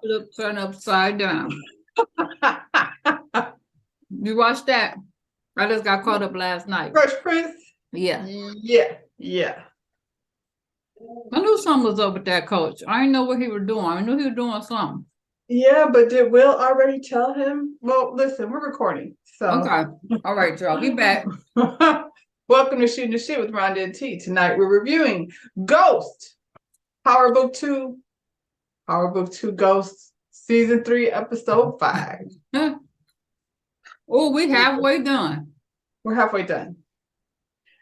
flip, turn upside down. You watched that? I just got caught up last night. Fresh Prince? Yeah. Yeah. I knew something was up with that coach. I didn't know what he was doing. I knew he was doing something. Yeah, but did Will already tell him? Well, listen, we're recording. So Okay. All right, y'all. Be back. Welcome to Shooting the Shit with Rhonda and T. Tonight we're reviewing Ghost, Power Book 2, Ghost, Season 3, Episode 5. Oh, we halfway done. We're halfway done.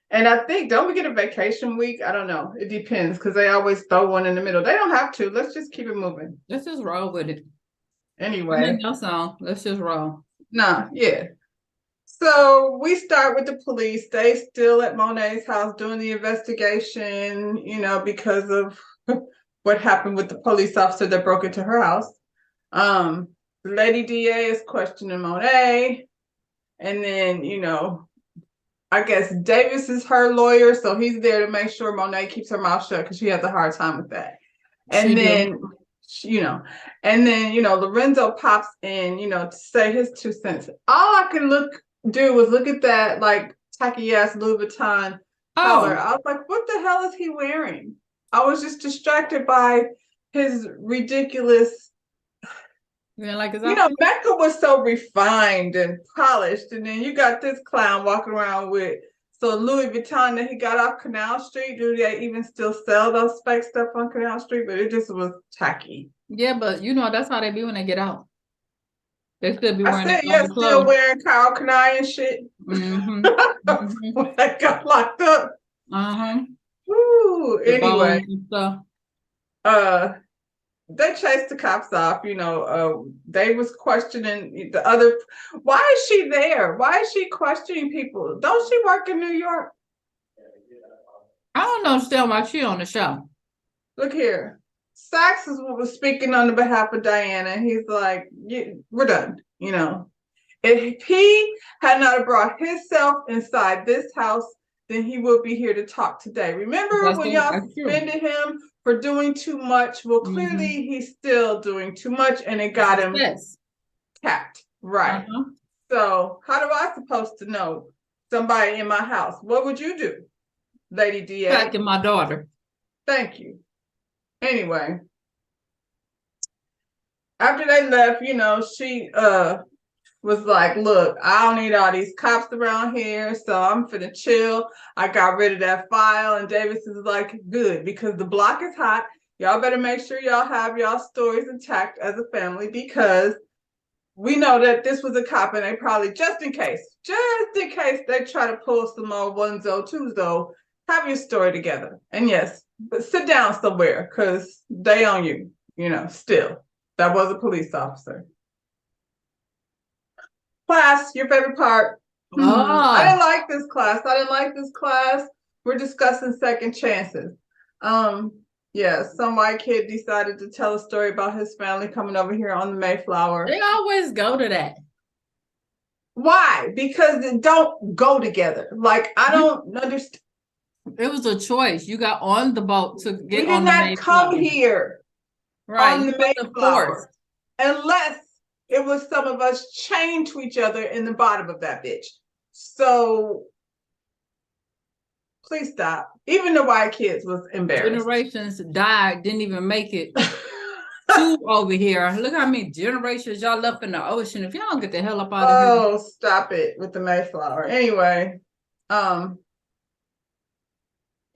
And I think, don't we get a vacation week? I don't know. It depends because they always throw one in the middle. They don't have to. Let's just keep it moving. Let's just roll with it. Anyway. No song. Let's just roll. Nah, yeah. So we start with the police. They still at Monet's house doing the investigation, because of what happened with the police officer that broke into her house. The lady DA is questioning Monet. And then, I guess Davis is her lawyer, so he's there to make sure Monet keeps her mouth shut because she has a hard time with that. And Lorenzo pops in, to say his 2 cents. All I can do was look at that like tacky ass Louis Vuitton collar. I was like, what the hell is he wearing? I was just distracted by his ridiculous. Mecca was so refined and polished, and then you got this clown walking around with Louis Vuitton that he got off Canal Street. Do they even still sell those fake stuff on Canal Street? But it just was tacky. Yeah, but that's how they be when they get out. They still be wearing. Still wearing Kyle Kanai and shit. Mm-hmm. When they got locked up. Woo. Anyway. They chased the cops off. They was questioning the other. Why is she there? Why is she questioning people? Don't she work in New York? I don't understand why she on the show. Look here. Saxe was speaking on the behalf of Diana. He's like, we're done. If he had not brought himself inside this house, then he would be here to talk today. Remember when y'all suspended him for doing too much? Well, clearly he's still doing too much, and it got him capped. Right. So how do I supposed to know somebody in my house? What would you do, Lady DA? Attacking my daughter. Thank you. Anyway, after they left, she was like, look, I don't need all these cops around here, so I'm finna chill. I got rid of that file. And Davis is like, good, because the block is hot. Y'all better make sure y'all have y'all stories intact as a family, because we know that this was a cop, and they probably, just in case they try to pull some more ones or twos, though, have your story together. And yes, but sit down somewhere, because they on you, still. That was a police officer. Class, your favorite part. I didn't like this class. We're discussing second chances. Some white kid decided to tell a story about his family coming over here on the Mayflower. They always go to that. Why? Because they don't go together. Like, I don't understand. It was a choice. You got on the boat to get on the Mayflower. We did not come here on the Mayflower unless it was some of us chained to each other in the bottom of that bitch. So please stop. Even the white kids was embarrassed. Generations died, didn't even make it to over here. Look how many generations y'all left in the ocean. If y'all don't get the hell up out of here. Oh, stop it with the Mayflower. Anyway,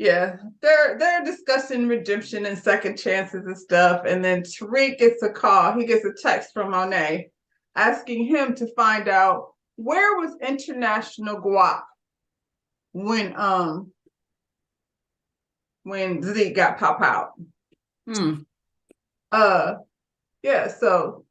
they're discussing redemption and second chances and stuff. And then Tariq gets a call. He gets a text from Monet asking him to find out where was International Guap when Zeke got pop out. So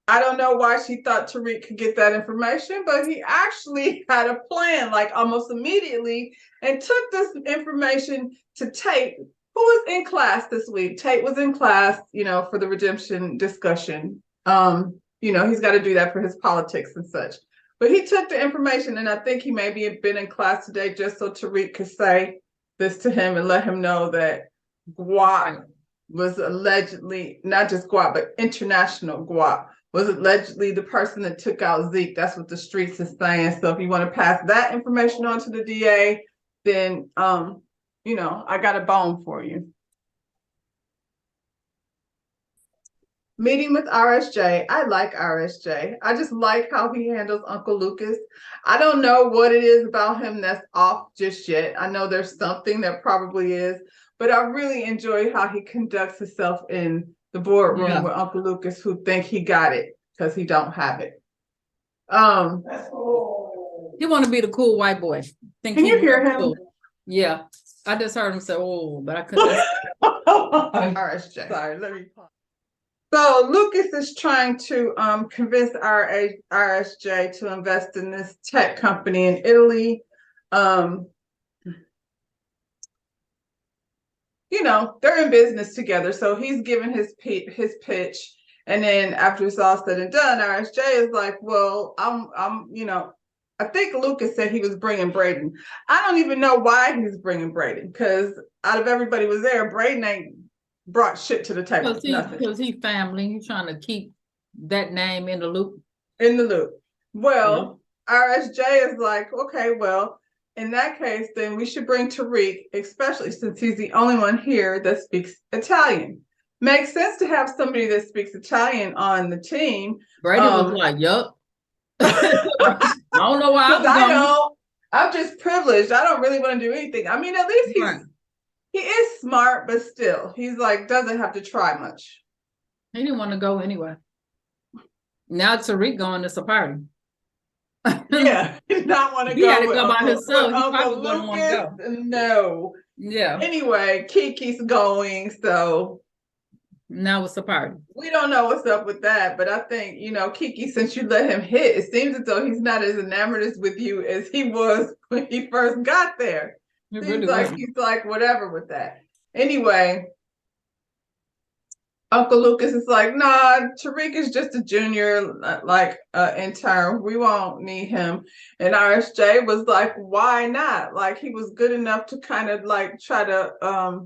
I don't know why she thought Tariq could get that information, but he actually had a plan, like almost immediately, and took this information to Tate, who was in class this week. Tate was in class, for the redemption discussion. He's got to do that for his politics and such. But he took the information, and I think he maybe had been in class today just so Tariq could say this to him and let him know that Guap was allegedly, not just guap, but international guap, was allegedly the person that took out Zeke. That's what the streets is saying. So if you want to pass that information on to the DA, then I got a bone for you. Meeting with RSJ. I like RSJ. I just like how he handles Uncle Lucas. I don't know what it is about him that's off just yet. I know there's something that probably is, but I really enjoy how he conducts himself in the boardroom with Uncle Lucas, who think he got it because he don't have it. He want to be the cool white boy. Can you hear him? Cool. Yeah, I just heard him say, "Oh," but I couldn't. RSJ. Sorry, let me pause. So Lucas is trying to convince RSJ to invest in this tech company in Italy. They're in business together. So he's giving his pitch. And then after it's all said and done, RSJ is like, well, I think Lucas said he was bringing Braden. I don't even know why he's bringing Braden, because out of everybody was there, Braden ain't brought shit to the table. Because he's family. He's trying to keep that name in the loop. Well, RSJ is like, okay, well, in that case, then we should bring Tariq, especially since he's the only one here that speaks Italian. Makes sense to have somebody that speaks Italian on the team. Brady was like, yup. I don't know why I'm just privileged. I don't really want to do anything. I mean, at least he is smart, but still, he's like, doesn't have to try much. He didn't want to go anyway. Now Tariq going to a party. Yeah, he did not want to go. He had to go by himself. He probably wouldn't want to go. No. Yeah. Anyway, Kiki's going, so now it's a party. We don't know what's up with that, but I think, Kiki, since you let him hit, it seems as though he's not as enamored with you as he was when he first got there. Seems like he's like whatever with that. Anyway, Uncle Lucas is like, nah, Tariq is just a junior, like intern. We won't need him. And RSJ was like, why not? Like, he was good enough to kind of like try to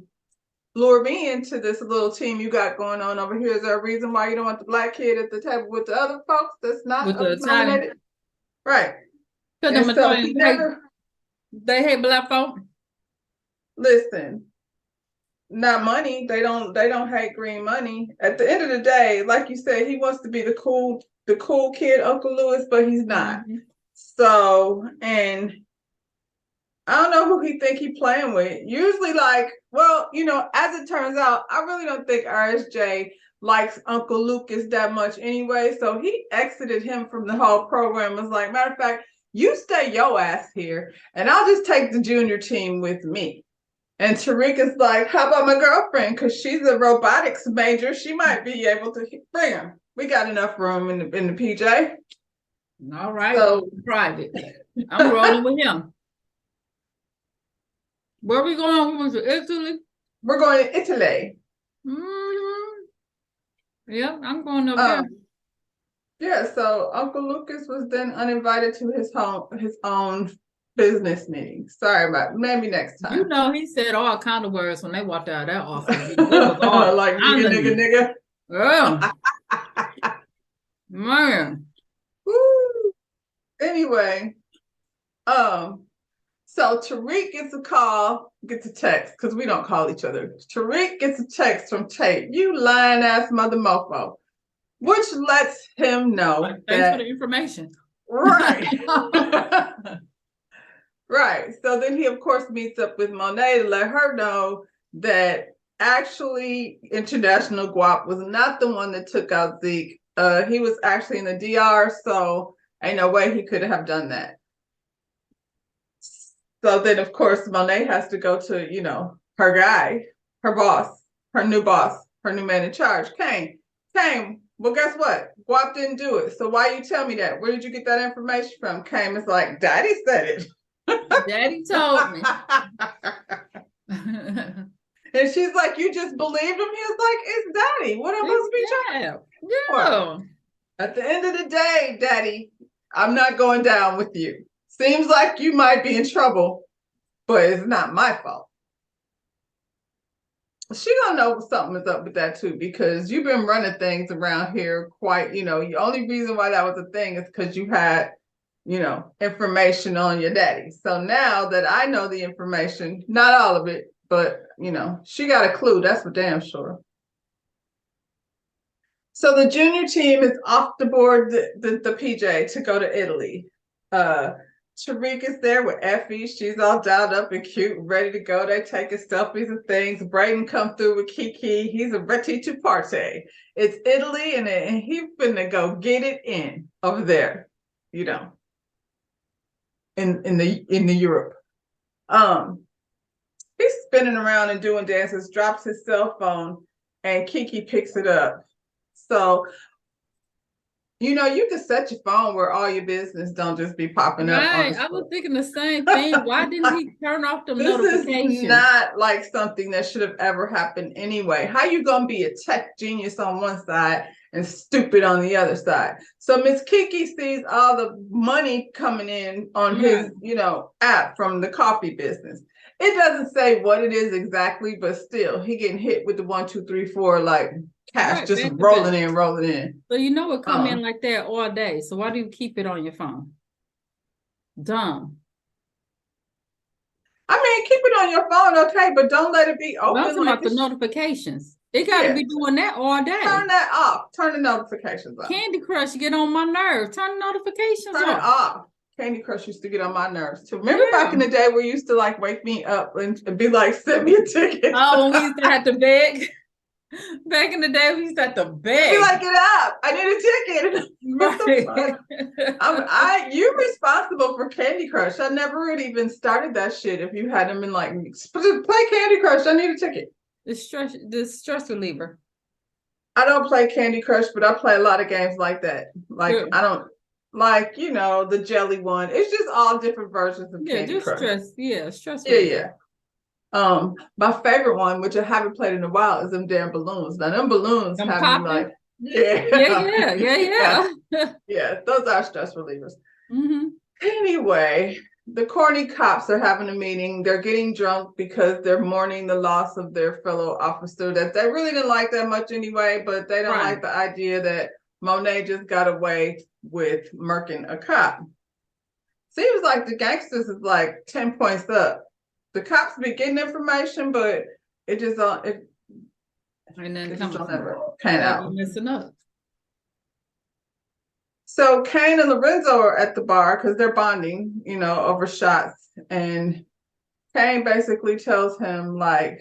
lure me into this little team you got going on over here. Is there a reason why you don't want the black kid at the table with the other folks that's not with the Italian? Right. Because they hate black folk. Listen, not money. They don't hate green money. At the end of the day, like you said, he wants to be the cool kid, Uncle Lewis, but he's not. Mm-hmm. So, and I don't know who he think he playing with. Usually, like, well, as it turns out, I really don't think RSJ likes Uncle Lucas that much anyway. So he exited him from the whole program. Was like, matter of fact, you stay your ass here, and I'll just take the junior team with me. And Tariq is like, how about my girlfriend? Because she's a robotics major. She might be able to bring him. We got enough room in the PJ. All right. So private. I'm rolling with him. Where are we going? We went to Italy? We're going to Italy. Mm-hmm. Yeah, I'm going up there. Yeah, so Uncle Lucas was then uninvited to his own business meeting. Sorry about it. Maybe next time. He said all kind of words when they walked out of that office. Like nigga. Yeah. Man. Woo. Anyway, so Tariq gets a text, because we don't call each other. Tariq gets a text from Tate. You lying ass mother mofo. Which lets him know. Thanks for the information. Right. Right. So then he, of course, meets up with Monet to let her know that actually International Guap was not the one that took out Zeke. He was actually in the DR, so ain't no way he could have done that. So then, of course, Monet has to go to, her guy, her boss, her new man in charge, Kane. Kane, well, guess what? Guap didn't do it. So why you tell me that? Where did you get that information from? Kane is like, Daddy said it. Daddy told me. And she's like, you just believed him? He was like, it's Daddy. What am I supposed to be trying? Yeah. At the end of the day, Daddy, I'm not going down with you. Seems like you might be in trouble, but it's not my fault. she gonna know something is up with that too, because you've been running things around here quite, the only reason why that was a thing is because you had, information on your daddy. So now that I know the information, not all of it, but she got a clue, that's for damn sure. So the junior team is off to board the PJ to go to Italy. Tariq is there with Effie. She's all dolled up and cute, ready to go. They taking selfies and things. Brayden come through with Kiki. He's ready to party. It's Italy, and he's finna go get it in over there, in the Europe. He's spinning around and doing dances. Drops his cell phone, and Kiki picks it up. So. You can set your phone where all your business don't just be popping up. Right. I was thinking the same thing. Why didn't he turn off the notifications? This is not like something that should have ever happened anyway. How you gonna be a tech genius on one side and stupid on the other side? So Miss Kiki sees all the money coming in on his, app from the coffee business. It doesn't say what it is exactly, but still, he getting hit with the 1, 2, 3, 4, like cash Right, just rolling in. So it come in like that all day. So why do you keep it on your phone? Dumb. I mean, keep it on your phone, okay, but don't let it be open. I'm talking about the notifications. It got to be doing that all day. Turn that off. Turn the notifications off. Candy Crush get on my nerves. Turn the notifications Turn it off. Candy Crush used to get on my nerves too. Remember back in the day where you used to like wake me up and be like, send me a ticket. Oh, when we used to have to beg. Back in the day, we used to have to beg. Be like, get up! I need a ticket. Right. You're responsible for Candy Crush. I never really even started that shit. If you hadn't been like, play Candy Crush, I need a ticket. The stress reliever. I don't play Candy Crush, but I play a lot of games like that. Like I don't like the jelly one. It's just all different versions of Candy Crush. Stress. Yeah, stress. Yeah. My favorite one, which I haven't played in a while, is them damn balloons. Now them balloons have me like, yeah. Those are stress relievers. Mm-hmm. Anyway, the corny cops are having a meeting. They're getting drunk because they're mourning the loss of their fellow officer that they really didn't like that much anyway, but they don't like the idea that Monet just got away with murking a cop. Seems like the gangsters is like 10 points up. The cops be getting information, but it just don't. And then don't ever pan out. Messing up. So Kane and Lorenzo are at the bar because they're bonding, over shots. And Kane basically tells him, like,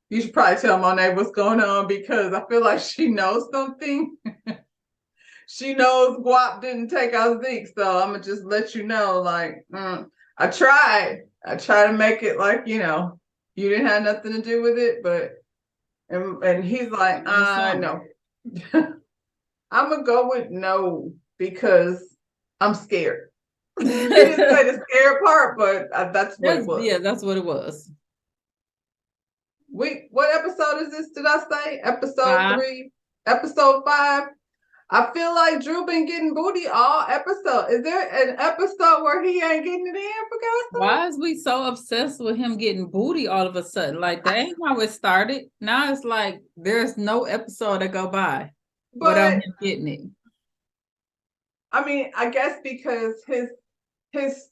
you should probably tell Monet what's going on because I feel like she knows something. She knows Guap didn't take out Zeke, so I'm gonna just let you know, like, I tried to make it like, you didn't have nothing to do with it, but and he's like, no. I'm gonna go with no because I'm scared. He didn't say the scared part, but that's what it was. Yeah, that's what it was. What episode is this? Did I say episode 3? Episode 5. I feel like Drew been getting booty all episode. Is there an episode where he ain't getting it in, for God's sake? Why is we so obsessed with him getting booty all of a sudden? Like, that ain't how it started. Now it's like there's no episode that go by without him getting it. I mean, I guess because his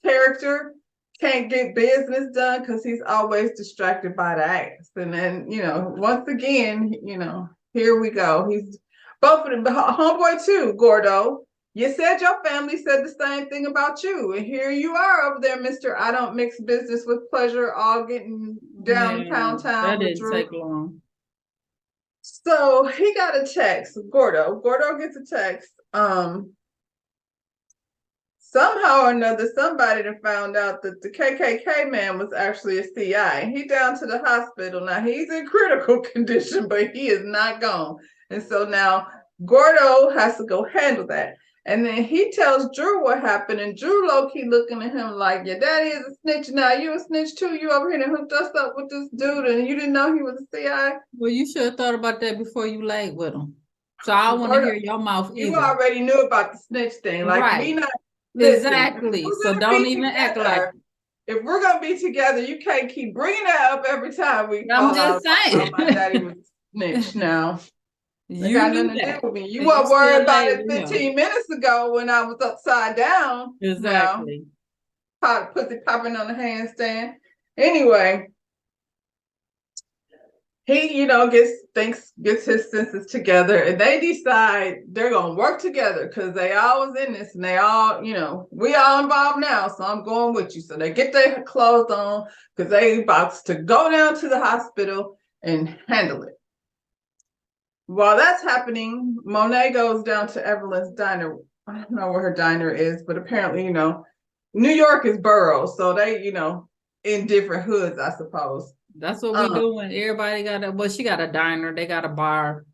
character can't get business done because he's always distracted by the ass. And then, once again, here we go. He's both of them, homeboy too, Gordo. You said your family said the same thing about you. And here you are over there, Mr. I don't mix business with pleasure, all getting down Pound Town. That didn't take long. So he got a text, Gordo. Gordo gets a text. Somehow or another, somebody done found out that the KKK man was actually a CI. He down to the hospital. Now, he's in critical condition, but he is not gone. And so now Gordo has to go handle that. And then he tells Drew what happened. And Drew low-key looking at him like, your daddy is a snitch now. You a snitch too. You over here and hooked us up with this dude and you didn't know he was a CI? Well, you should have thought about that before you laid with him. So I want to hear your mouth either. You already knew about the snitch thing. Like, we not. Exactly. So don't even act like it. if we're gonna be together, you can't keep bringing that up every time we I'm fall just out. saying. My daddy was snitch now. They You got knew nothing to do that. with me. You And weren't worried still about laid it with him. 15 minutes ago when I was upside down. Now, Exactly. pussy popping on the handstand. Anyway, he, gets his senses together, and they decide they're gonna work together because they all was in this, and they all, we all involved now, so I'm going with you. So they get their clothes on because they about to go down to the hospital and handle it. While that's happening, Monet goes down to Evelyn's diner. I don't know where her diner is, but apparently, New York is boroughs, so they, in different hoods, I suppose. That's what we doing. Everybody she got a diner, they got a bar.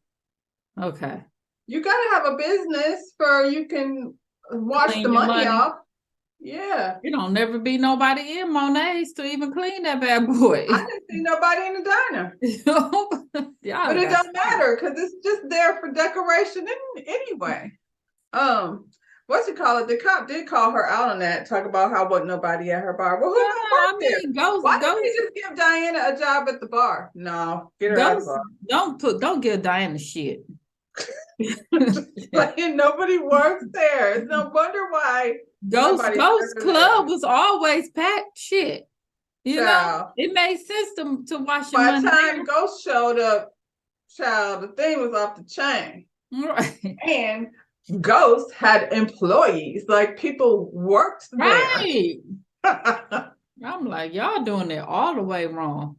Okay. You gotta have a business for you can wash Clean the your money money off. Yeah. You don't never be nobody in Monet's to even clean that bad boy. I didn't see nobody in the diner. Yeah, but it don't matter because it's just there for decoration anyway. The cop did call her out on that, talk about how wasn't nobody at her bar. Well, who worked there? Why didn't he just give Diana a job at the bar? No, get her out of the bar. Don't give Diana shit. Like, nobody works there. It's no wonder why Ghost Club was always packed. Shit. Child. It made sense to wash your money. By the time there. Ghost showed up, child, the thing was off the chain. Right. And Ghost had employees, like people worked there. Right. I'm like, y'all doing it all the way wrong.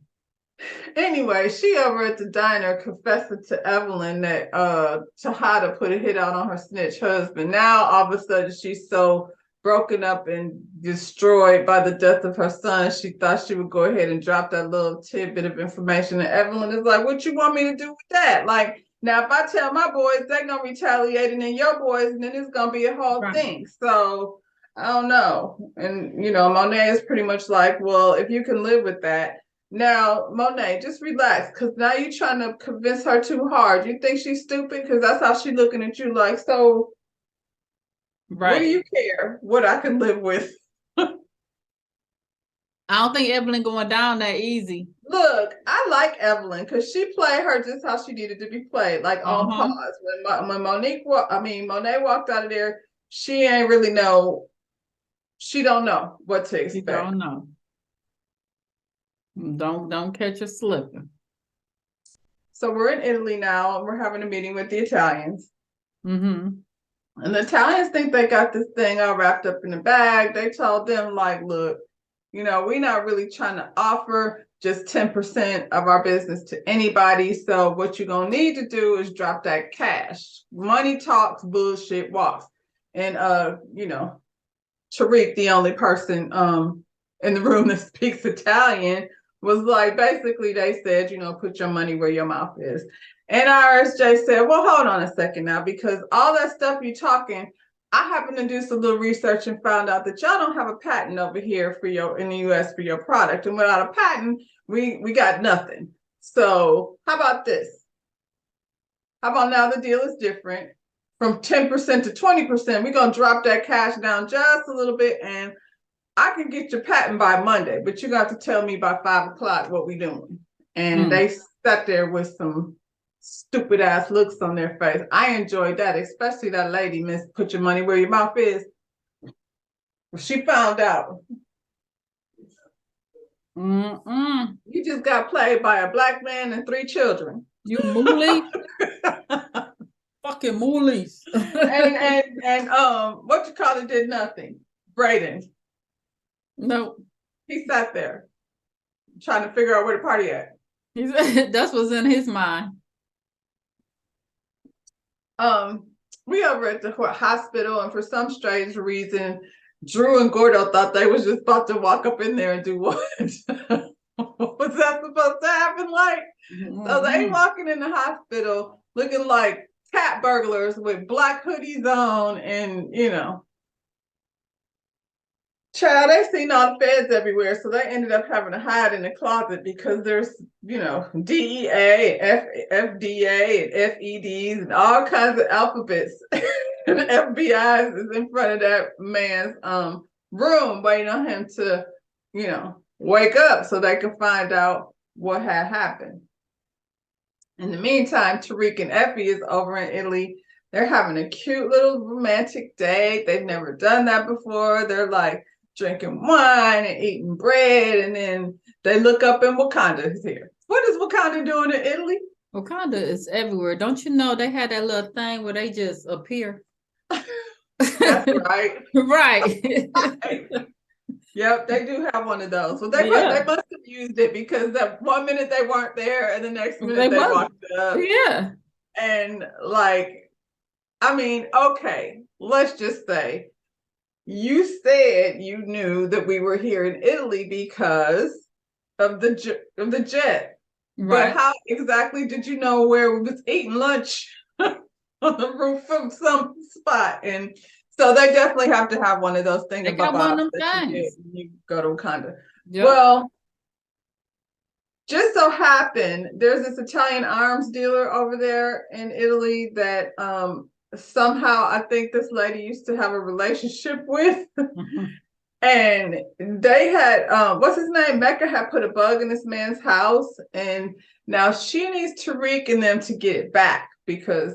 Anyway, she over at the diner confessing to Evelyn that Shahada put a hit out on her snitch husband. Now all of a sudden she's so broken up and destroyed by the death of her son, she thought she would go ahead and drop that little tidbit of information. And Evelyn is like, what you want me to do with that? Like, now if I tell my boys, they're gonna retaliate, and then your boys, and then it's gonna be a whole thing. So I don't know. And Monet is pretty much like, well, if you can live with that. Now, Monet, just relax, because now you're trying to convince her too hard. You think she's stupid? Because that's how she's looking at you like, so right. What do you care what I can live with? I don't think Evelyn going down that easy. Look, I like Evelyn because she played her just how she needed to be played, like on pause. When Monet walked out of there, she ain't really know. She don't know what to expect. She don't know. Don't catch her slipping. So we're in Italy now, and we're having a meeting with the Italians. Mm-hmm. And the Italians think they got this thing all wrapped up in a bag. They told them, like, look, we're not really trying to offer just 10% of our business to anybody. So what you're going to need to do is drop that cash. Money talks, bullshit walks. And, Tariq, the only person in the room that speaks Italian, was like, basically they said, put your money where your mouth is. And RSJ said, well, hold on a second now, because all that stuff you're talking, I happened to do some little research and found out that y'all don't have a patent over here in the US for your product. And without a patent, we got nothing. So how about this? How about now the deal is different? From 10% to 20%, we're going to drop that cash down just a little bit, and I can get your patent by Monday, but you got to tell me by 5 o'clock what we doing. And they sat there with some stupid ass looks on their face. I enjoyed that, especially that lady, Miss Put Your Money Where Your Mouth Is. She found out. You just got played by a black man and 3 children. You mooly. Fucking moolies. and what you call it did nothing. Brayden. No. He sat there trying to figure out where the party at. That's what's in his mind. We over at the hospital, and for some strange reason, Drew and Gordo thought they was just about to walk up in there and do what? What was that supposed to happen like? So they walking in the hospital looking like cat burglars with black hoodies on, and child, they seen all the feds everywhere, so they ended up having to hide in the closet because there's, DEA, FDA, and FEDs, and all kinds of alphabets. And the FBI is in front of that man's room waiting on him to wake up so they can find out what had happened. In the meantime, Tariq and Effie is over in Italy. They're having a cute little romantic date. They've never done that before. They're like drinking wine and eating bread, and then they look up and Wakanda is here. What is Wakanda doing in Italy? Wakanda is everywhere. Don't you know they had that little thing where they just appear? That's right. Right. Yep, they do have one of those. Well, they must have used it because that 1 minute they weren't there and the next minute they walked up. Yeah. And like, I mean, okay, let's just say you said you knew that we were here in Italy because of the jet. Right. But how exactly did you know where we was eating lunch on the roof of some spot? And so they definitely have to have one of those things. They got one of them things. You go to Wakanda. Yep. Well, just so happened there's this Italian arms dealer over there in Italy that somehow I think this lady used to have a relationship with. Mm-hmm. And they had what's his name? Mecca had put a bug in this man's house, and now she needs Tariq and them to get it back because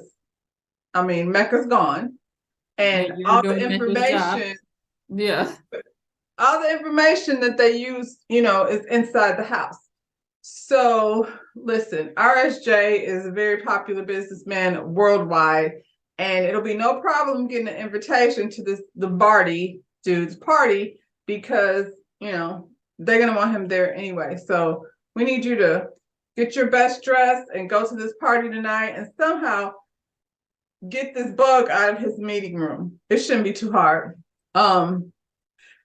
I mean Mecca's gone. And all the information, all the information that they use, is inside the house. So listen, RSJ is a very popular businessman worldwide, and it'll be no problem getting an invitation to the Barty dude's party because, they're going to want him there anyway. So we need you to get your best dress and go to this party tonight and somehow get this bug out of his meeting room. It shouldn't be too hard. And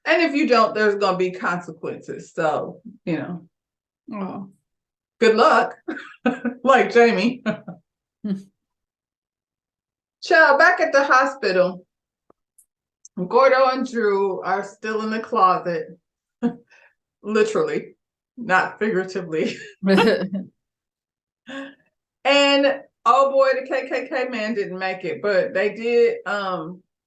if you don't, there's going to be consequences. So, good luck, like Jamie. Child, back at the hospital, Gordo and Drew are still in the closet, literally, not figuratively. And oh boy, the KKK man didn't make it, but they did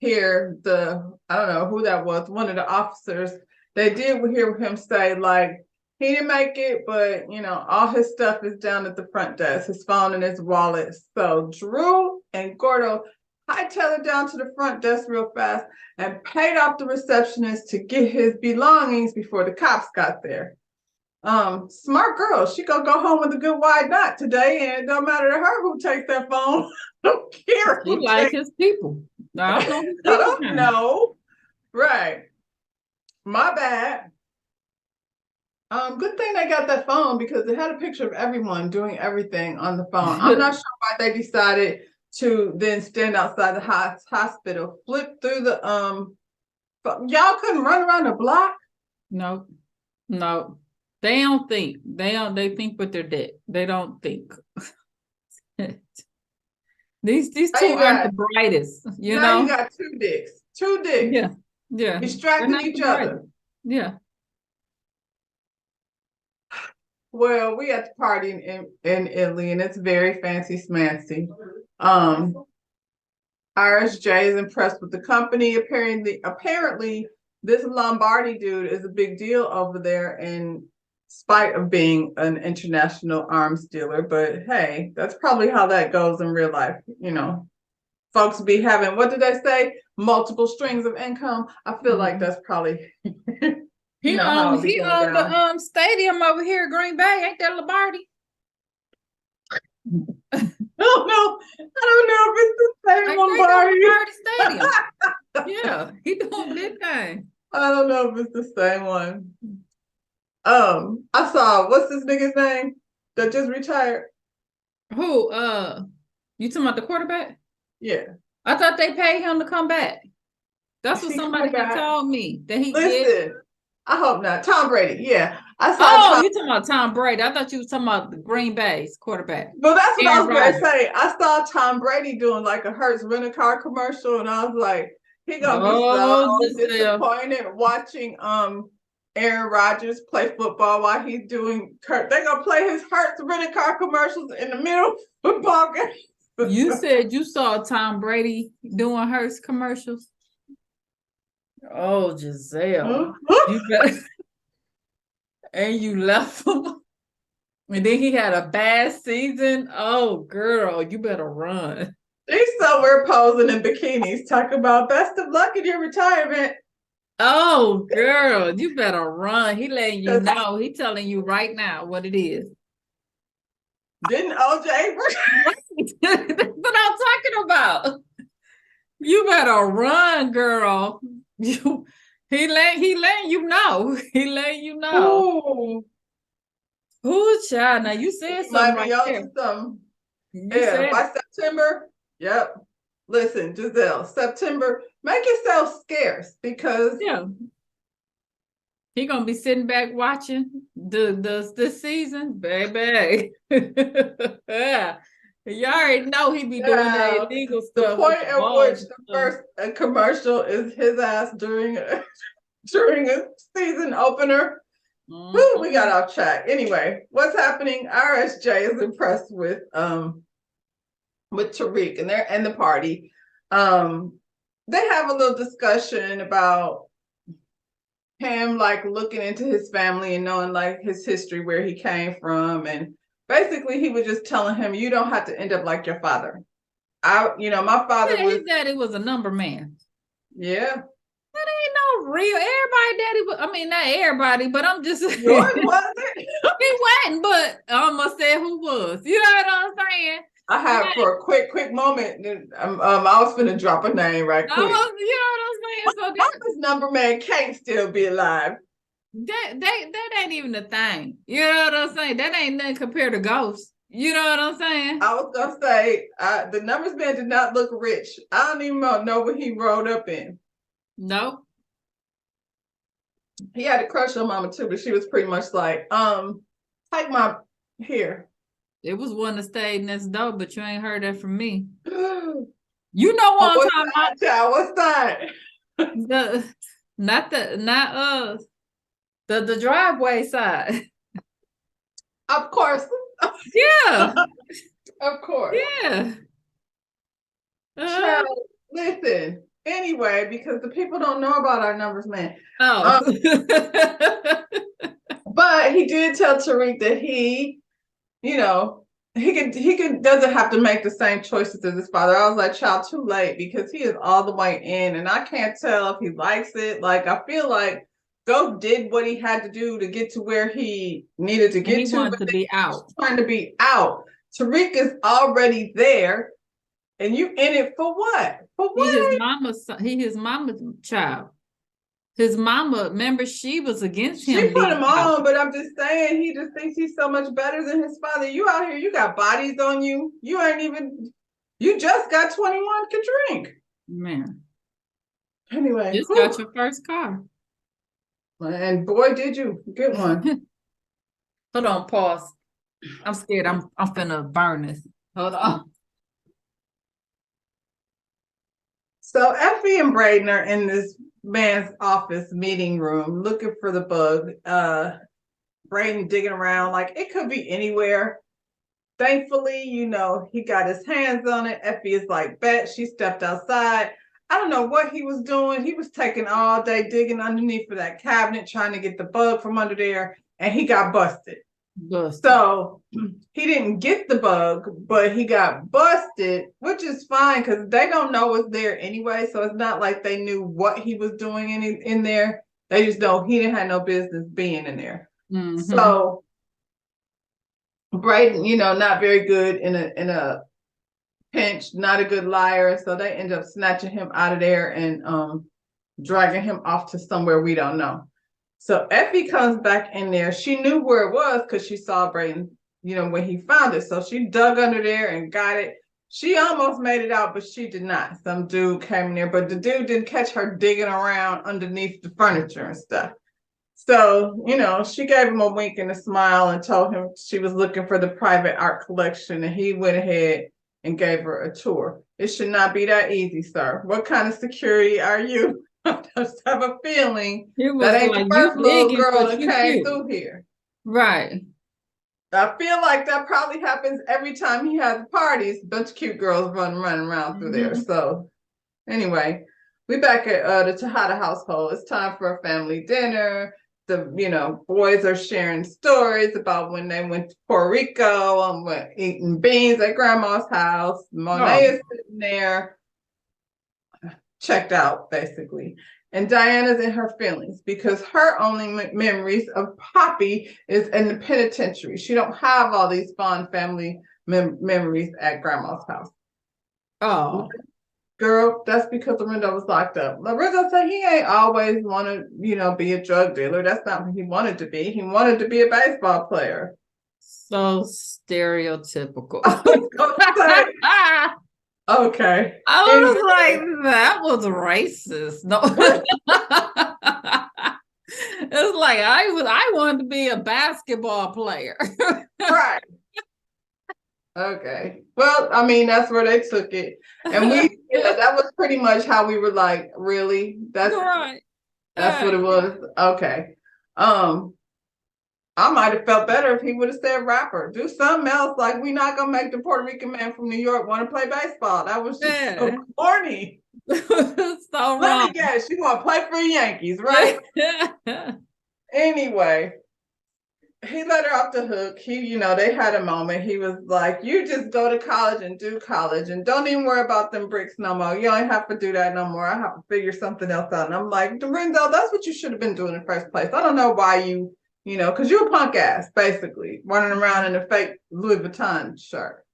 hear I don't know who that was, one of the officers, they did hear him say, like, he didn't make it, but, all his stuff is down at the front desk, his phone and his wallet. So Drew and Gordo hightailed it down to the front desk real fast and paid off the receptionist to get his belongings before the cops got there. Smart girl. She gonna go home with a good wide knot today, and it don't matter to her who takes that phone. Don't care. He like his people. I don't know. Right. My bad. Good thing they got that phone because it had a picture of everyone doing everything on the phone. I'm not sure why they decided to then stand outside the hospital, flip through the y'all couldn't run around the block. No. They don't think. They think with their dick. They don't think. These two aren't the brightest, you know. You got two dicks. Yeah. Distracting each other. Yeah. Well, we at the party in Italy, and it's very fancy smancy. RSJ is impressed with the company. Apparently, this Lombardi dude is a big deal over there in spite of being an international arms dealer. But hey, that's probably how that goes in real life. Folks be having, what did they say? Multiple strings of income. I feel like that's probably he owned the stadium over here, Green Bay. Ain't that Lombardi? I don't know if it's the same Lombardi. Stadium. Yeah, he doing big thing. I don't know if it's the same one. I saw, what's this nigga's name that just retired? Who? You talking about the quarterback? Yeah. I thought they paid him to come back. That's what somebody told me that he did. I hope not. Tom Brady, yeah. I saw. You talking about Tom Brady? I thought you was talking about the Green Bay's quarterback. Well, that's what I was going to say. I saw Tom Brady doing like a Hertz rent-a-car commercial, and I was like, he gonna be so disappointed watching Aaron Rodgers play football while he's doing. They're gonna play his Hertz rent-a-car commercials in the middle of football game. You said you saw Tom Brady doing Hertz commercials. Oh, Giselle. and you left him. And then he had a bad season. Oh, girl, you better run. She's somewhere posing in bikinis, talking about best of luck in your retirement. Oh, girl, you better run. He letting you know. He telling you right now what it is. Didn't OJ? That's what I'm talking about. You better run, girl. He letting you know. He letting you know. Who's child? Now you said something right there. Yeah, by September. Yep. Listen, Giselle, September, make yourself scarce because he gonna be sitting back watching this season, baby. Yeah. You already know he be doing that illegal stuff. The point at which the first commercial is his ass during a season opener. Woo, we got off track. Anyway, what's happening? RSJ is impressed with Tariq and the party. They have a little discussion about him like looking into his family and knowing like his history, where he came from, and basically he was just telling him, you don't have to end up like your father. My father his daddy was a number man. Yeah. That ain't no real. Everybody daddy, I mean, not everybody, but I'm just yours wasn't. He wasn't, but I almost said who was. You know what I'm saying? I have for a quick moment. I was finna drop a name right quick. You know what I'm saying? So this number man can't still be alive. That ain't even a thing. You know what I'm saying? That ain't nothing compared to Ghost. You know what I'm saying? I was gonna say the numbers man did not look rich. I don't even know what he rolled up in. No. He had a crush on Mama too, but she was pretty much like, take my here. It was one that stayed next door, but you ain't heard that from me. You know what I'm talking about? Child, what's that? The driveway side. Of course. Yeah. Of course. Yeah. Child, listen. Anyway, because the people don't know about our numbers, man. Oh. But he did tell Tariq that he doesn't have to make the same choices as his father. I was like, child, too late, because he is all the way in, and I can't tell if he likes it. Like, I feel like Ghost did what he had to do to get to where he needed to get to. He wanted to be out. Trying to be out. Tariq is already there, and you in it for what? For what? He his mama's child. His mama, remember, she was against him. She put him on, but I'm just saying, he just thinks he's so much better than his father. You out here, you got bodies on you. You just got 21, can drink. Man. Anyway. Just got your first car. And boy, did you get one. Hold on, pause. I'm scared. I'm finna burn this. Hold on. So Effie and Braden are in this man's office meeting room looking for the bug. Braden digging around like it could be anywhere. Thankfully, he got his hands on it. Effie is like, bet. She stepped outside. I don't know what he was doing. He was taking all day digging underneath of that cabinet, trying to get the bug from under there, and he got busted. So he didn't get the bug, but he got busted, which is fine because they don't know what's there anyway. So it's not like they knew what he was doing in there. They just know he didn't have no business being in there. Mm-hmm. So Braden, not very good in a pinch, not a good liar. So they end up snatching him out of there and dragging him off to somewhere we don't know. So Effie comes back in there. She knew where it was because she saw Braden, when he found it. So she dug under there and got it. She almost made it out, but she did not. Some dude came in there, but the dude didn't catch her digging around underneath the furniture and stuff. So, she gave him a wink and a smile and told him she was looking for the private art collection, and he went ahead and gave her a tour. It should not be that easy, sir. What kind of security are you? I just have a feeling that ain't like the first little girl that came through here. Right. I feel like that probably happens every time he has parties. A bunch of cute girls running around through there. So anyway, we back at the Tejada household. It's time for a family dinner. the boys are sharing stories about when they went to Puerto Rico and went eating beans at grandma's house. Monet is sitting there checked out, basically. And Diana's in her feelings because her only memories of Poppy is in the penitentiary. She don't have all these fond family memories at grandma's house. Oh, girl, that's because Lorenzo was locked up. Lorenzo said he ain't always want to, be a drug dealer. That's not what he wanted to be. He wanted to be a baseball player. So stereotypical. Okay. I was like, that was racist. No. It's like I wanted to be a basketball player. Right. Okay. Well, I mean, that's where they took it. And that was pretty much how we were like, really? That's right. That's what it was. Okay. I might have felt better if he would have said rapper. Do something else. Like, we're not gonna make the Puerto Rican man from New York want to play baseball. That was just so corny. So let me guess, you want to play for the Yankees, right? Anyway, he let her off the hook. They had a moment. He was like, you just go to college and do college and don't even worry about them bricks no more. You don't have to do that no more. I have to figure something else out. And I'm like, Dorinda, that's what you should have been doing in the first place. I don't know why because you're a punk ass, basically, running around in a fake Louis Vuitton shirt.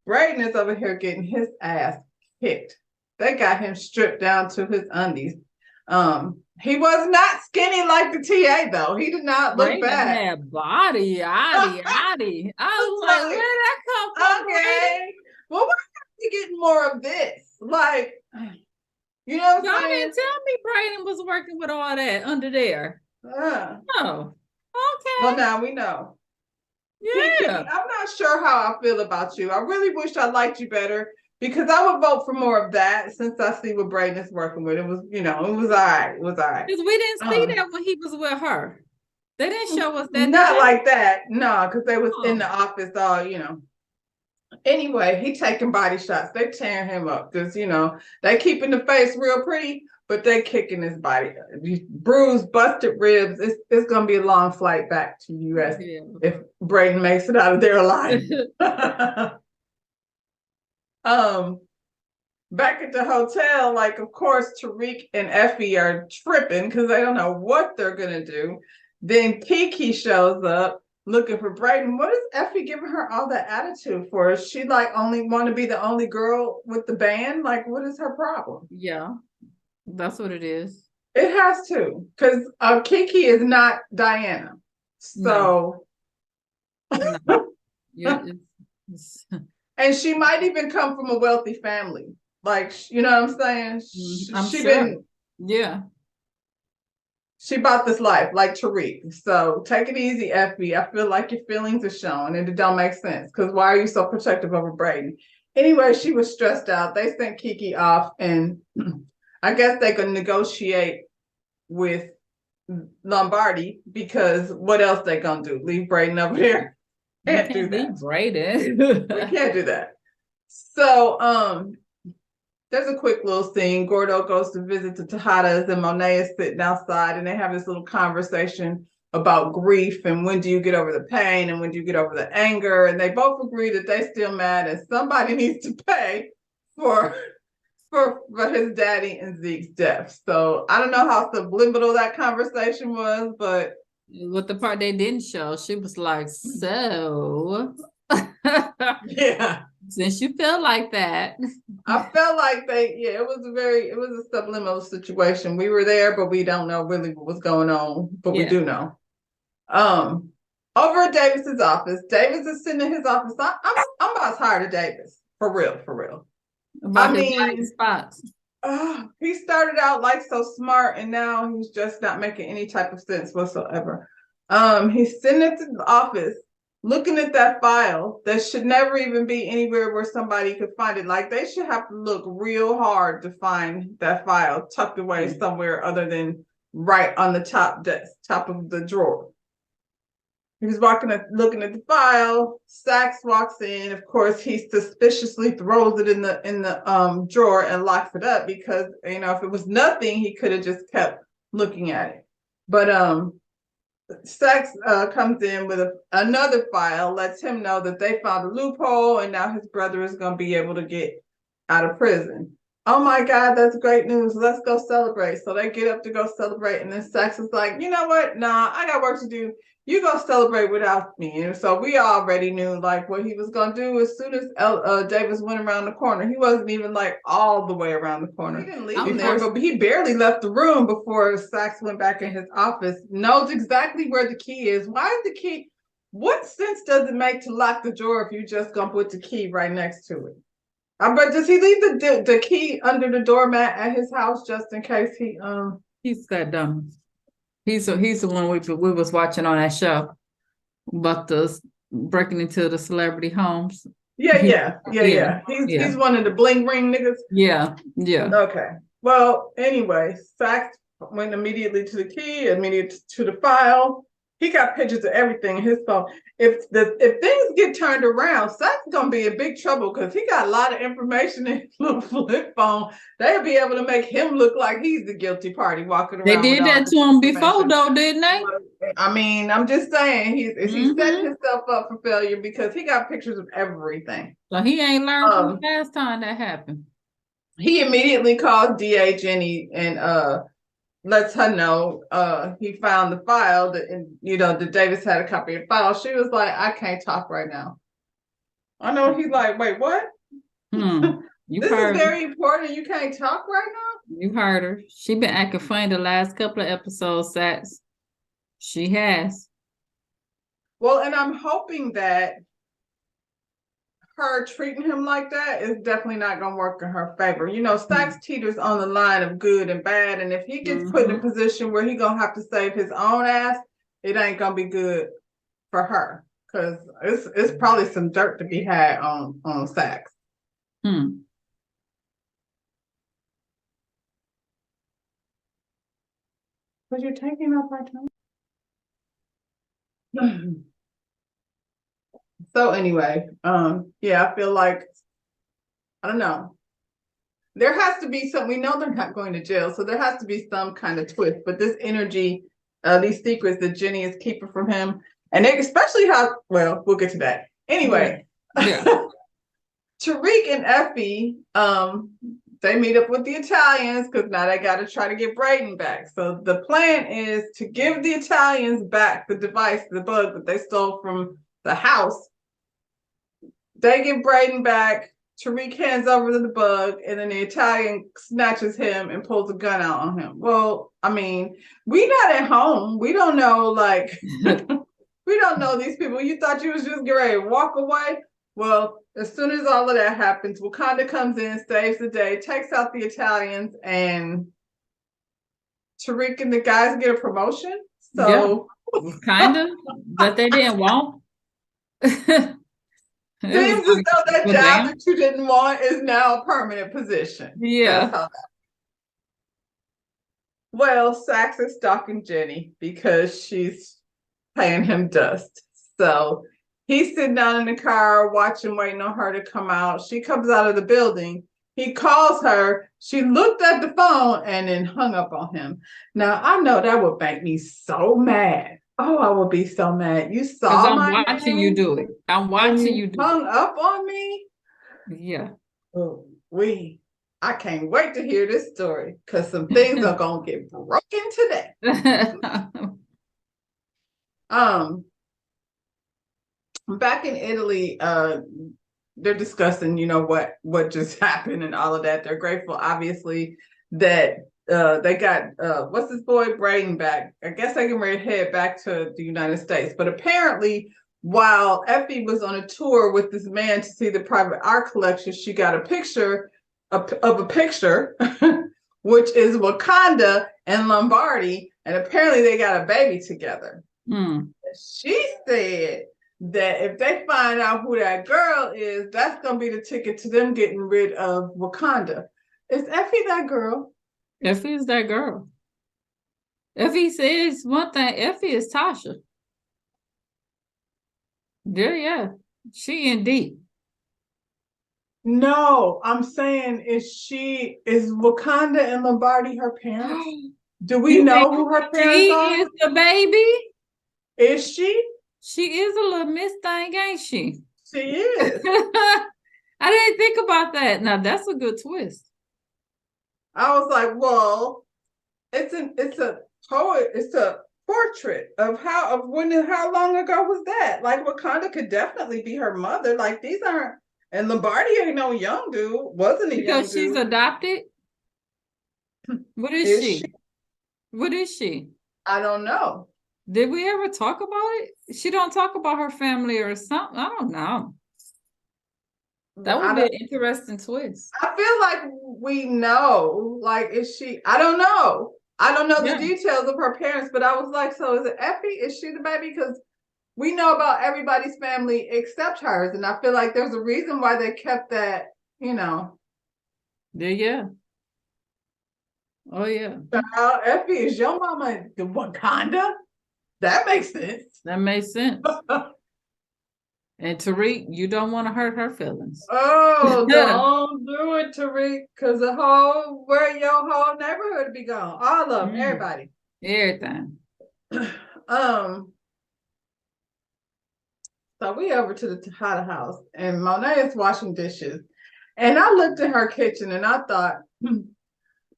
Brayden is over here getting his ass kicked. They got him stripped down to his undies. He was not skinny like the TA, though. He did not look bad. He had body, yaddy. I was like, where did that come from? Okay. Well, why are we getting more of this? Like, y'all didn't tell me Brayden was working with all that under there. Oh, okay. Well, now we know. Yeah. I'm not sure how I feel about you. I really wish I liked you better because I would vote for more of that since I see what Brayden is working with. It was, it was all right. It was all right. Because we didn't see that when he was with her. They didn't show us that. Not like that. No, because they was in the office all, Anyway, he taking body shots. They tearing him up because, they keeping the face real pretty, but they kicking his body. Bruised, busted ribs. It's going to be a long flight back to U.S. if Brayden makes it out of there alive. Back at the hotel, of course, Tariq and Effie are tripping because they don't know what they're going to do. Then Kiki shows up looking for Brayden. What is Effie giving her all that attitude for? Is she only want to be the only girl with the band? What is her problem? Yeah, that's what it is. It has to, because Kiki is not Diana. So, no. And she might even come from a wealthy family. You know what I'm saying? Yeah. She bought this life like Tariq. So take it easy, Effie. I feel like your feelings are showing and it don't make sense. Because why are you so protective over Brayden? Anyway, she was stressed out. They sent Kiki off and I guess they could negotiate with Lombardi because what else they gonna do? Leave Brayden over there? Can't do that. Leave Brayden. We can't do that. So there's a quick little scene. Gordo goes to visit the Tejadas and Monet is sitting outside and they have this little conversation about grief and when do you get over the pain and when do you get over the anger. And they both agree that they still mad and somebody needs to pay for his daddy and Zeke's death. So I don't know how subliminal that conversation was, but with the part they didn't show, she was like, so yeah. Since you feel like that. I felt like it was a subliminal situation. We were there, but we don't know really what was going on, but we do know. Over at Davis's office, Davis is sitting in his office. I'm about tired of Davis. For real. About spots. He started out so smart and now he's just not making any type of sense whatsoever. He's sitting at the office looking at that file that should never even be anywhere where somebody could find it. They should have to look real hard to find that file tucked away somewhere other than right on the top of the drawer. He was looking at the file. Sachs walks in. Of course, he suspiciously throws it in the drawer and locks it up because if it was nothing, he could have just kept looking at it. But Saxe comes in with another file, lets him know that they found a loophole, and now his brother is going to be able to get out of prison. Oh my God, that's great news. Let's go celebrate. So they get up to go celebrate, and then Saxe is like, you know what? Nah, I got work to do. You go celebrate without me. And so we already knew like what he was gonna do as soon as Davis went around the corner. He wasn't even like all the way around the corner. He didn't leave him there, but he barely left the room before Saxe went back in his office. Knows exactly where the key is. Why is the key? What sense does it make to lock the drawer if you just gonna put the key right next to it? But does he leave the key under the doormat at his house just in case He's that dumb. He's the one we was watching on that show about the breaking into the celebrity homes. Yeah. He's one of the bling ring niggas. Yeah. Okay. Well, anyway, Saxe went immediately to the key, immediately to the file. He got pictures of everything in his phone. If things get turned around, Saxe gonna be in big trouble because he got a lot of information in his little flip phone. They'll be able to make him look like he's the guilty party walking around. They did that to him before, though, didn't they? I mean, I'm just saying, he's setting himself up for failure because he got pictures of everything. So he ain't learned from the last time that happened. He immediately calls DA Jenny and lets her know he found the file that Davis had a copy of the file. She was like, I can't talk right now. I know. He's like, wait, what? This is very important. You can't talk right now? You heard her. She been acting funny the last couple of episodes, Saxe. She has. Well, and I'm hoping that her treating him like that is definitely not going to work in her favor. Saxe teeters on the line of good and bad, and if he gets put in a position where he's going to have to save his own ass, it ain't going to be good for her because it's probably some dirt to be had on Saxe. But you're taking up our time. So anyway, I feel like, I don't know. There has to be some, we know they're not going to jail, so there has to be some kind of twist. But this energy, these secrets that Jenny is keeping from him, and especially we'll get to that. Anyway, Tariq and Effie, they meet up with the Italians because now they got to try to get Brayden back. So the plan is to give the Italians back the device, the bug that they stole from the house. They get Brayden back. Tariq hands over the bug, and then the Italian snatches him and pulls a gun out on him. Well, I mean, we not at home. We don't know, we don't know these people. You thought you was just getting ready to walk away? Well, as soon as all of that happens, Wakanda comes in, saves the day, takes out the Italians, and Tariq and the guys get a promotion. So, kind of, but they didn't want. Seems as though that job that you didn't want is now a permanent position. Yeah. Well, Saxe is stalking Jenny because she's paying him dust. So he's sitting down in the car, waiting on her to come out. She comes out of the building. He calls her. She looked at the phone and then hung up on him. Now, I know that would make me so mad. Oh, I would be so mad. You saw my name. I'm watching you do it. I'm watching you do it. Hung up on me? Yeah. Oh, I can't wait to hear this story because some things are going to get broken today. Back in Italy, they're discussing, what just happened and all of that. They're grateful, obviously, that they got what's this boy Brayden back. I guess they can ready to head back to the United States. But apparently, while Effie was on a tour with this man to see the private art collection, she got a picture of a picture, which is Wakanda and Lombardi, and apparently they got a baby together. She said that if they find out who that girl is, that's gonna be the ticket to them getting rid of Wakanda. Is Effie that girl? Effie is that girl. Effie says one thing. Effie is Tasha. Yeah. She indeed. No, I'm saying is Wakanda and Lombardi her parents? Do we You know think who her she parents are? is the baby? Is she? She is a little Miss Thing, ain't she? She is. I didn't think about that. Now that's a good twist. I was like, well, it's a portrait of how long ago was that? Like Wakanda could definitely be her mother. Like these aren't, and Lombardi ain't no young dude, wasn't a young Because she's dude. adopted. What is Is she? she? What is she? I don't know. Did we ever talk about it? She don't talk about her family or something. I don't know. That would be an interesting twist. I feel like we know. Like, is she? I don't know. I don't know the details of her parents, but I was like, so is it Effie? Is she the baby? Because we know about everybody's family except hers, and I feel like there's a reason why they kept that. Yeah. Oh yeah. Effie, is your mama the Wakanda? That makes sense. That makes sense. And Tariq, you don't want to hurt her feelings. Oh, don't do it, Tariq, because your whole neighborhood be gone. All of them, everybody. Everything. So we over to the Tejada house, and Monet is washing dishes. And I looked at her kitchen and I thought,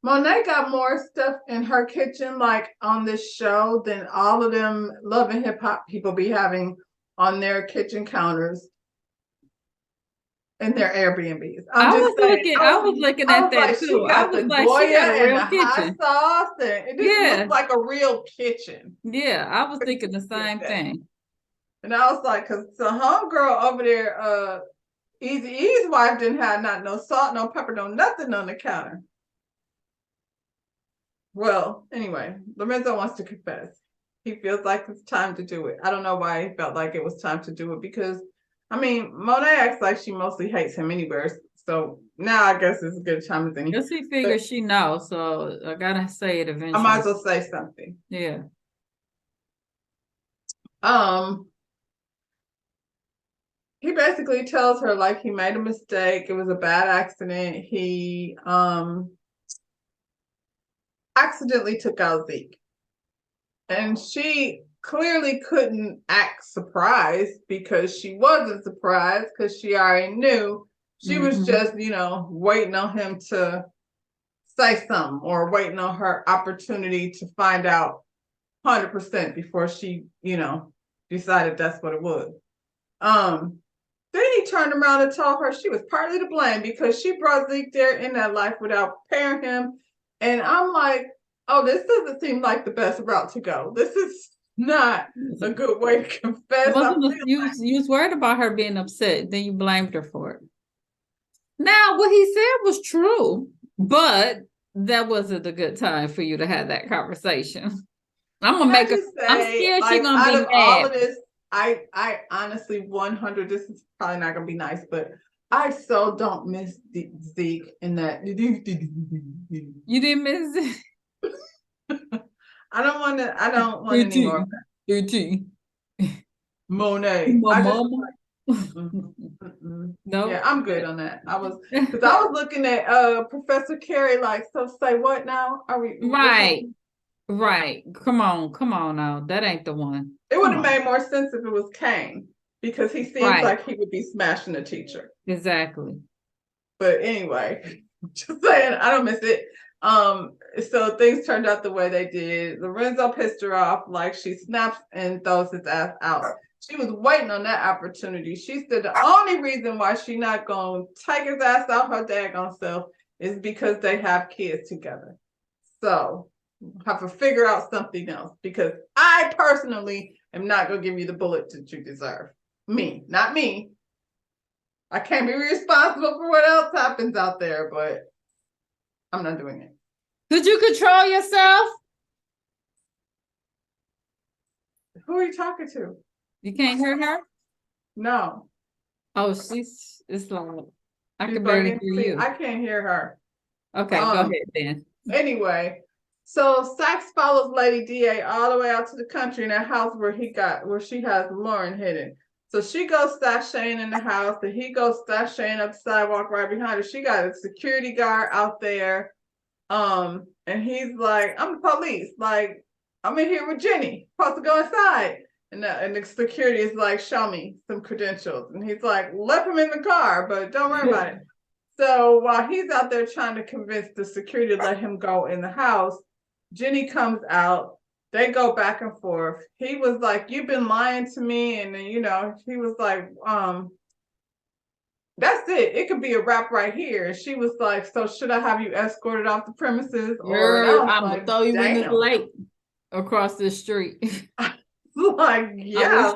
Monet got more stuff in her kitchen, like on this show, than all of them Love and Hip Hop people be having on their kitchen counters in their Airbnbs. I was looking at that like, too. She got the Goya and the hot sauce, and it looks like a real kitchen. Yeah, I was thinking the same thing. And I was like, because the homegirl over there, Easy E's wife didn't have no salt, no pepper, no nothing on the counter. Well, anyway, Lorenzo wants to confess. He feels like it's time to do it. I don't know why he felt like it was time to do it because, I mean, Monet acts like she mostly hates him anywhere. So now I guess it's a good time as any. Guess he figures she knows, so I gotta say it eventually. I might as well say something. Yeah. He basically tells her like he made a mistake. It was a bad accident. He accidentally took out Zeke. And she clearly couldn't act surprised because she wasn't surprised because she already knew. She was just, waiting on him to say something or waiting on her opportunity to find out 100% before she, decided that's what it was. Then he turned around and told her she was partly to blame because she brought Zeke there in that life without preparing him. And I'm like, oh, this doesn't seem like the best route to go. This is not a good way to confess. You was worried about her being upset, then you blamed her for it. Now, what he said was true, but that wasn't a good time for you to have that conversation. I'm scared she's gonna be mad. All of this, I honestly 100. This is probably not gonna be nice, but I so don't miss Zeke in that. You didn't miss it. I don't want any more of that. Monet. No. Yeah, I'm good on that. I was looking at Professor Carey like, so say what now? Are we right? Come on now. That ain't the one. It would have made more sense if it was Kane because he seems like he would be smashing the teacher. Exactly. But anyway, just saying, I don't miss it. So things turned out the way they did. Lorenzo pissed her off, like she snaps and throws his ass out. She was waiting on that opportunity. She said the only reason why she not gonna take his ass out her daggone self is because they have kids together. So have to figure out something else because I personally am not gonna give you the bullet that you deserve. Not me. I can't be responsible for what else happens out there, but I'm not doing it. Could you control yourself? Who are you talking to? You can't hear her? No. Oh, it's like I can barely hear you. I can't hear her. Okay, go ahead then. Anyway, so Saxe follows Lady DA all the way out to the country in that house where she has Lauren hidden. So she goes sashaying in the house, and he goes sashaying up the sidewalk right behind her. She got a security guard out there. And he's like, I'm the police. Like, I'm in here with Jenny. Supposed to go inside. And the security is like, show me some credentials. And he's like, left him in the car, but don't worry about it. So while he's out there trying to convince the security to let him go in the house, Jenny comes out. They go back and forth. He was like, you've been lying to me. And then, he was like, that's it. It could be a wrap right here. And she was like, so should I have you escorted off the premises? I'm gonna throw you in the lake across the street. Like, yeah,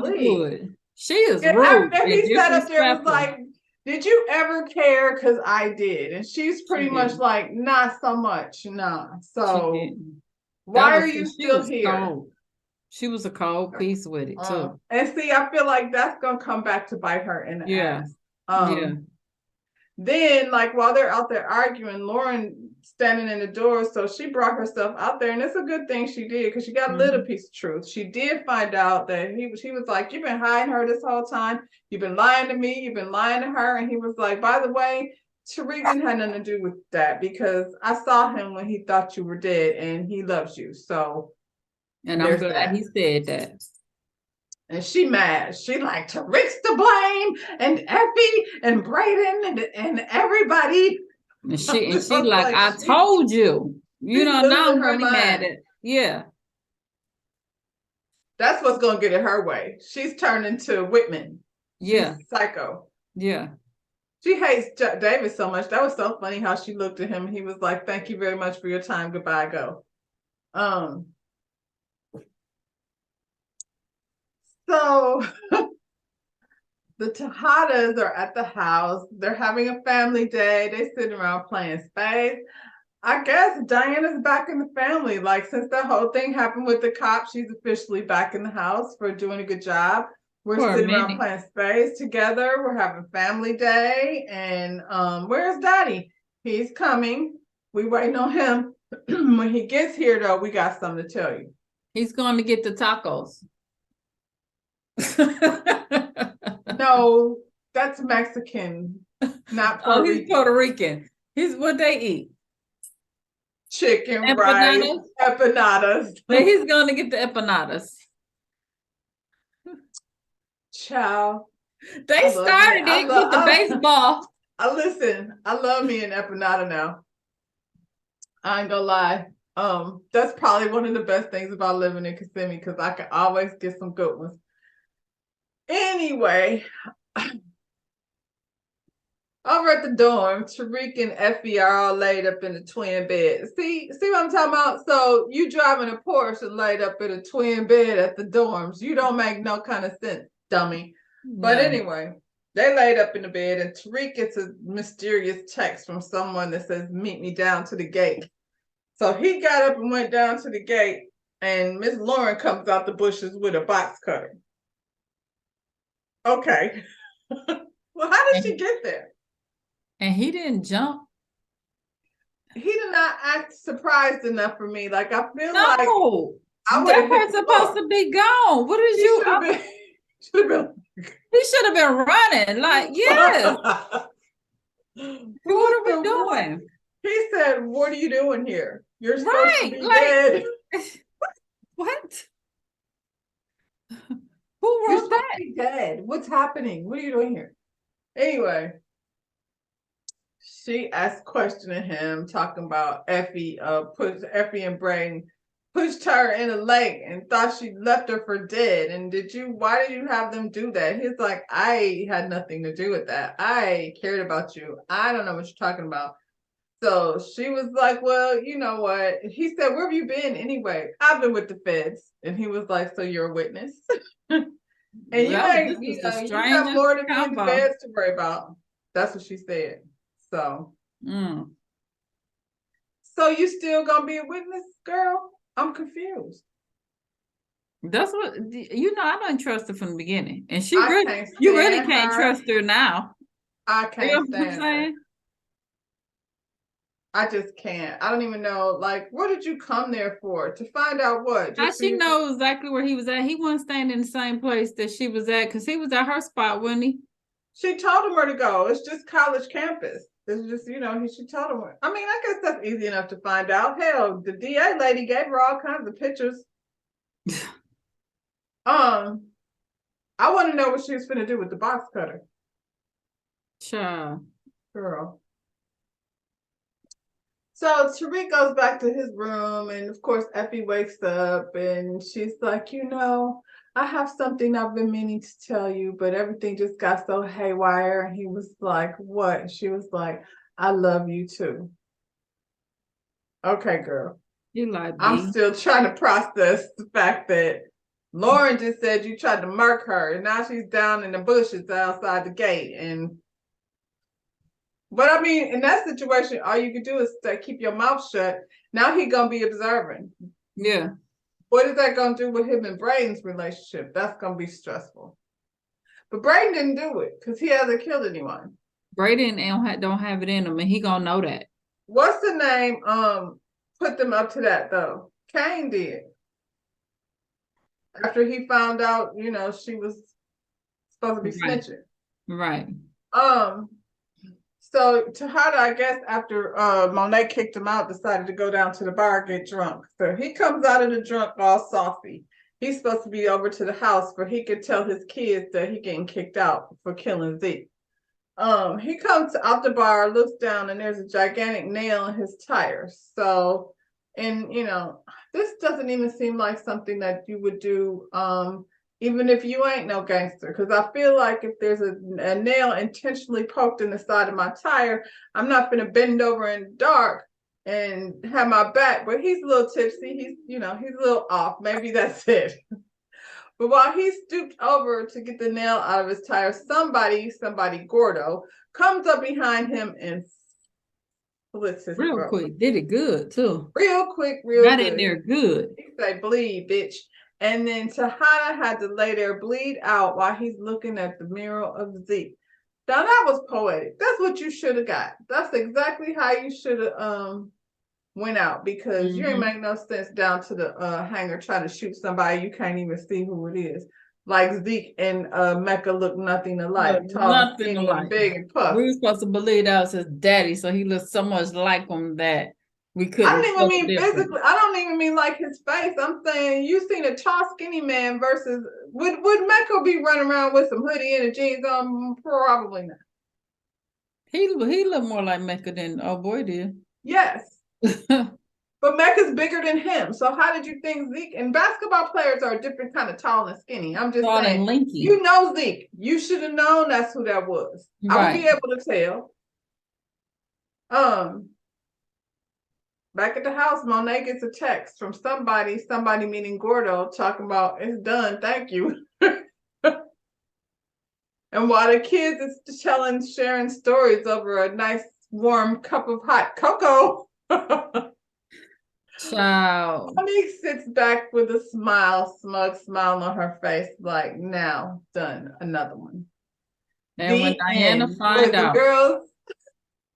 she is rude. And he sat up there and was like, did you ever care? Because I did. And she's pretty much like, not so much. Nah. So why are you still here? Cold. She was a cold piece with it too. And see, I feel like that's gonna come back to bite her in the ass. Then, like, while they're out there arguing, Lauren standing in the door, so she brought herself out there, and it's a good thing she did, because she got a little piece of truth. She did find out that he was like, you've been hiding her this whole time. You've been lying to me. You've been lying to her. And he was like, by the way, Tariq didn't have nothing to do with that, because I saw him when he thought you were dead, and he loves you. So, and I'm glad he said that. And she mad. She like, Tariq's to blame, and Effie and Brayden and everybody. And she like, I told you. Now I'm really mad at. Yeah. That's what's gonna get it her way. She's turned into Whitman. Yeah. She's psycho. Yeah. She hates David so much. That was so funny how she looked at him. He was like, thank you very much for your time. Goodbye, go. So the Tejadas are at the house. They're having a family day. They sit around playing spades. I guess Diana's back in the family. Like, since that whole thing happened with the cop, she's officially back in the house for doing a good job. We're sitting around playing spades together. We're having family day. And where's Daddy? He's coming. We waiting on him. When he gets here, though, we got something to tell you. He's going to get the tacos. No, that's Mexican, not Puerto Rican. He's Puerto Rican. He's what they eat. Chicken, rice, empanadas. He's going to get the empanadas. Child. They started it with the baseball. I love me an empanada now. I ain't gonna lie. That's probably one of the best things about living in Kissimmee, because I can always get some good ones. Anyway, over at the dorm, Tariq and Effie are all laid up in a twin bed. See what I'm talking about? So you driving a Porsche and laid up in a twin bed at the dorms. You don't make no kind of sense, dummy. No. But anyway, they laid up in the bed, and Tariq gets a mysterious text from someone that says, meet me down to the gate. So he got up and went down to the gate, and Miss Lauren comes out the bushes with a box cutter. Okay. Well, how did she get there? And he didn't jump. He did not act surprised enough for me. Like, I feel like that person's supposed to be gone. What did you? He should have been running. Like, yes. What are we doing? He said, "What are you doing here? You're supposed to be dead." What? Who wrote that? Dead. What's happening? What are you doing here? Anyway, she asked questioning him, talking about Effie. Effie and Brayden pushed her in a lake and thought she left her for dead. And why did you have them do that? He's like, I had nothing to do with that. I cared about you. I don't know what you're talking about. So she was like, well, you know what? He said, where have you been anyway? I've been with the feds. And he was like, so you're a witness? And you have more to be in the feds to worry about. That's what she said. So. So you still gonna be a witness, girl? I'm confused. That's what I don't trust her from the beginning. And you really can't trust her now. I can't stand her. I just can't. I don't even know. Like, what did you come there for? To find out what? How she knows exactly where he was at? He wasn't staying in the same place that she was at, because he was at her spot, wasn't he? She told him where to go. It's just college campus. It's just, he should tell them. I mean, I guess that's easy enough to find out. Hell, the DA lady gave her all kinds of pictures. I want to know what she was finna do with the box cutter. Sure. Girl. So Tariq goes back to his room, and of course Effie wakes up and she's like, I have something I've been meaning to tell you, but everything just got so haywire. And he was like, what? She was like, I love you too. Okay, girl. You like I'm still trying to process the fact that Lauren just said you tried to murk her, and now she's down in the bushes outside the gate. But I mean, in that situation, all you could do is keep your mouth shut. Now he gonna be observing. Yeah. What is that gonna do with him and Braden's relationship? That's gonna be stressful. But Braden didn't do it because he hasn't killed anyone. Braden don't have it in him, and he gonna know that. What's the name? Put them up to that though. Kane did. After he found out, she was supposed to be snitching. Right. So Tejada, I guess, after Monet kicked him out, decided to go down to the bar and get drunk. So he comes out of the drunk all softy. He's supposed to be over to the house where he could tell his kids that he getting kicked out for killing Zeke. He comes out the bar, looks down, and there's a gigantic nail in his tire. So, and this doesn't even seem like something that you would do, even if you ain't no gangster. Because I feel like if there's a nail intentionally poked in the side of my tire, I'm not gonna bend over in the dark and have my back. But he's a little tipsy. He's a little off. Maybe that's it. But while he stooped over to get the nail out of his tire, somebody Gordo, comes up behind him and splits his real throat. Quick. Did it good too. Real quick, real Got good. in there good. He said, bleed, bitch. And then Tejada had to lay there, bleed out while he's looking at the mural of Zeke. Now that was poetic. That's what you should have got. That's exactly how you should have went out, because you ain't make no sense down to the hangar trying to shoot somebody you can't even see who it is. Like Zeke and Mecca look nothing alike. Tall, skinny, and big and puffed. We were supposed to believe that was his daddy, so he looked so much like him that we couldn't. I don't even mean physically. I don't even mean like his face. I'm saying you seen a tall, skinny man versus would Mecca be running around with some hoodie and a jeans on? Probably not. He looked more like Mecca than oh boy did. Yes. But Mecca's bigger than him. So how did you think Zeke, and basketball players are a different kind of tall and skinny. I'm just tall saying, and lanky. You know Zeke. You should have known that's who that was. Right. I would be able to tell. Back at the house, Monet gets a text from somebody meaning Gordo, talking about it's done, thank you. And while the kids is sharing stories over a nice warm cup of hot cocoa, Child. Monique sits back with a smug smile on her face, like, now, done, another one. And when Diana finds out, the girls,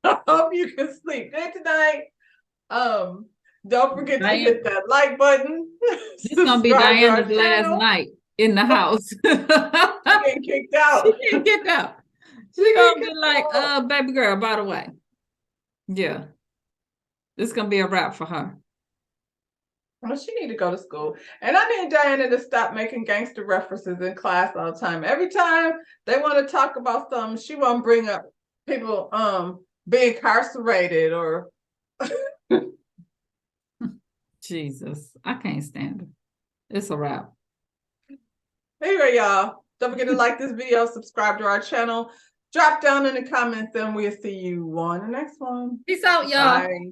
I hope you can sleep good tonight. Don't forget to hit that like button. It's gonna be Diana's last night in the house. She getting kicked out. She getting kicked out. She's gonna be like, baby girl, by the way. Yeah. This is gonna be a wrap for her. Well, she need to go to school. And I need Diana to stop making gangster references in class all the time. Every time they want to talk about something, she won't bring up people being incarcerated or Jesus, I can't stand it. It's a wrap. Anyway, y'all, don't forget to like this video, subscribe to our channel, drop down in the comments, and we'll see you on the next one. Peace out, y'all. Bye.